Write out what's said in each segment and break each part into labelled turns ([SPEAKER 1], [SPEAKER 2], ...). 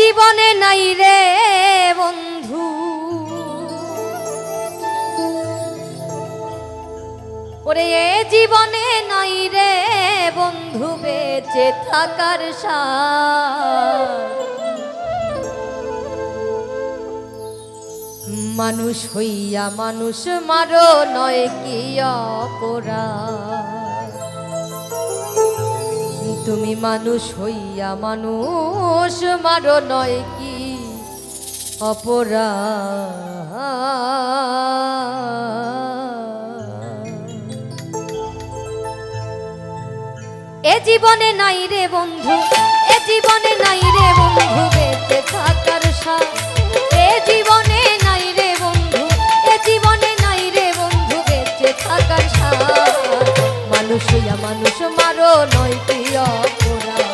[SPEAKER 1] জীবনে নাই রে বন্ধু ওরে এ জীবনে নাই রে বন্ধু বেঁচে থাকার সাথ মানুষ হইয়া মানুষ মারো নয় কি অপরাধ তুমি মানুষ হইয়া মানুষ মারো নয় কি অপরাধ এ জীবনে নাই রে বন্ধু এ জীবনে নাই রে বন্ধু বেঁচে থাকার সাথ এ জীবনে নাই রে বন্ধু এ জীবনে নাই রে বন্ধু বেঁচে থাকার সাথ মানুষ হইয়া মানুষ মারো নয় কি অপরাধ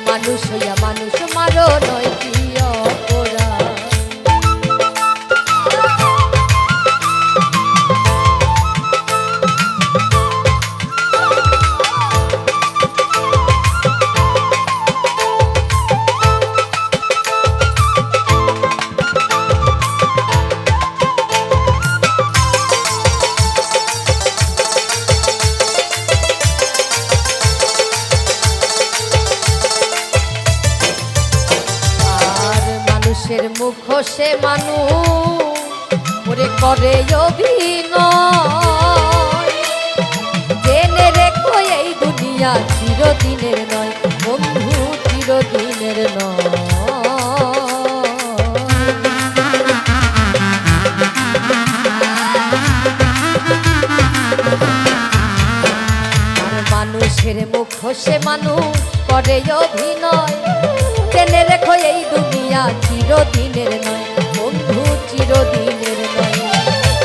[SPEAKER 1] মানুষ হইয়া মানুষ মারো নয় কি অপরাধ মানুষের মুখ সে মানুষ ওরে করে অভিনয় জেনে রেখো এই দুনিয়া চিরদিনের নয় বন্ধু চিরদিনের নয় আর মানুষের মুখ সে মানুষ করে অভিনয় জেনে রেখো এই দুনিয়া চিরদিনের নয় বন্ধু চিরদিনের নয়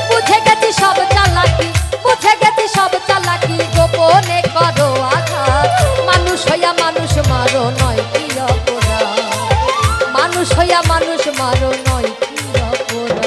[SPEAKER 1] বুঝে গেছি সব চালাকি বুঝে গেছি সব চালাকি গোপনে করো আঘাত মানুষ হইয়া মানুষ মারো নয় কি অপরাধ মানুষ হইয়া মানুষ মারো নয় কি অপরাধ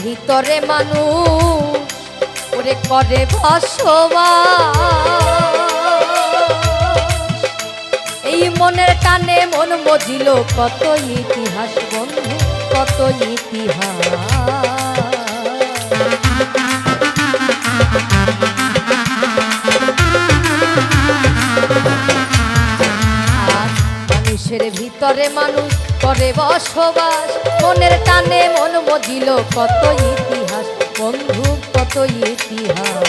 [SPEAKER 1] ভিতরে মানুষ ওরে করে বসবাস এই মনের টানে মন মজিল কত ইতিহাস বন্ধু কত ইতিহাস আর মানুষের ভিতরে মানুষ করে বসবাস মনের টানে মন মজিল কত ইতিহাস বন্ধু কত ইতিহাস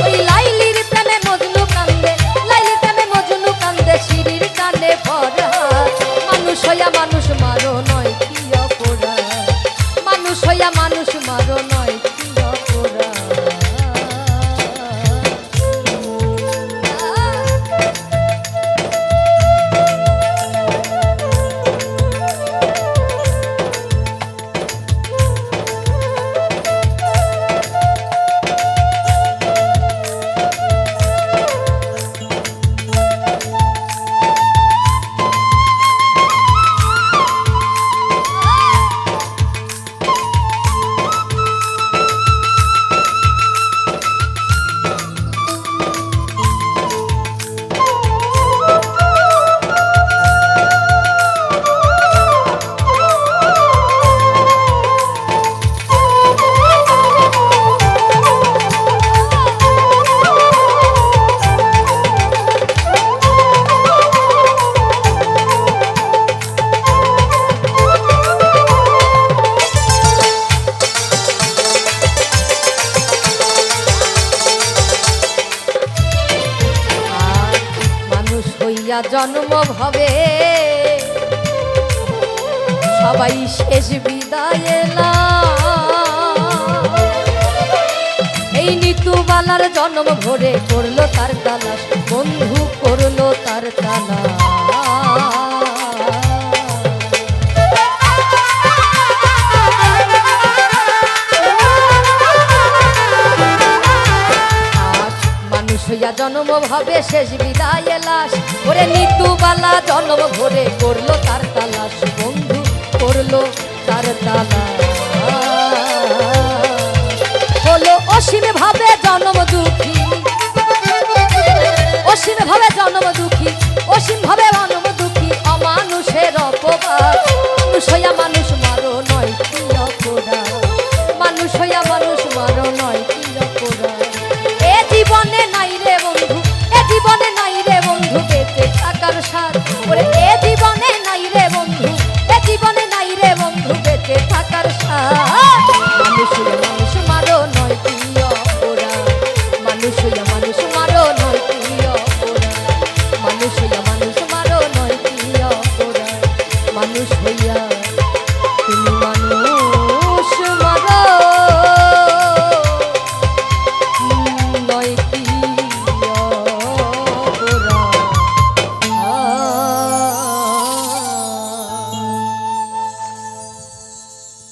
[SPEAKER 1] ওই লাইলির প্রেমে মজনু কান্দে লাইলির প্রেমে মজনু কান্দে শিরির কানে ফরহাদ মানুষ হইয়া মানুষ মারো নয় কি অপরাধ মানুষ হইয়া মানুষ মারো নয় কি অপরাধ জন্ম ভবে সবাই শেষ বিদায় এই নিতুবালার জন্ম ভরে করলো তার তালাশ বন্ধু করলো তার তালাশ হইয়া জন্ম ভাবে শেষ বিদায় লাশ ওরে নিতুবালা জন্ম ভরে করলো তার তালাশ বন্ধু করলো তার তালাশ হলো অসীম ভাবে জন্ম দুঃখী অসীম ভাবে জন্ম দুঃখী অসীম ভাবে জন্ম দুঃখী অমানুষের অপবাদ মানুষ হইয়া মানুষ মারো নয় কি অপরাধ মানুষ হইয়া মানুষ মারো নয় কি অপরাধ এ জীবনে নাই রে বন্ধু এ জীবনে নাই রে বন্ধু বেঁচে থাকার সাথ ওরে এ জীবনে নাই রে বন্ধু এ জীবনে নাই রে বন্ধু বেঁচে থাকার সাথ